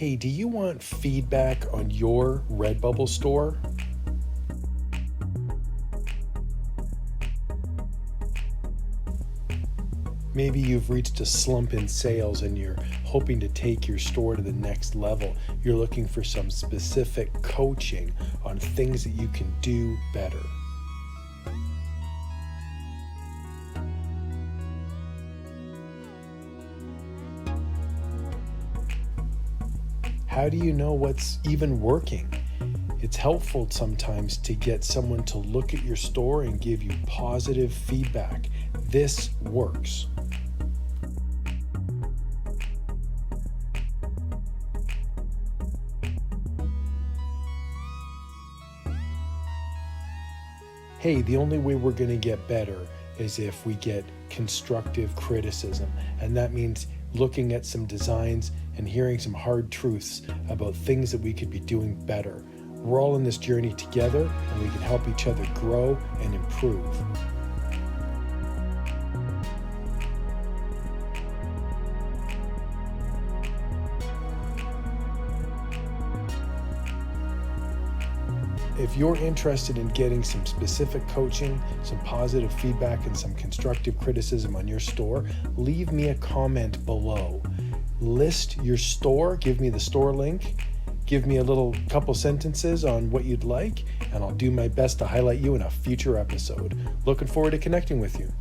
Hey, do you want feedback on your Redbubble store? Maybe you've reached a slump in sales and you're hoping to take your store to the next level. You're looking for some specific coaching on things that you can do better. How do you know what's even working? It's helpful sometimes to get someone to look at your store and give you positive feedback. This works. Hey, the only way we're going to get better is if we get constructive criticism. And that means looking at some designs and hearing some hard truths about things that we could be doing better. We're all in this journey together, and we can help each other grow and improve. If you're interested in getting some specific coaching, some positive feedback, and some constructive criticism on your store, leave me a comment below. List your store, give me the store link, give me a little couple sentences on what you'd like, and I'll do my best to highlight you in a future episode. Looking forward to connecting with you.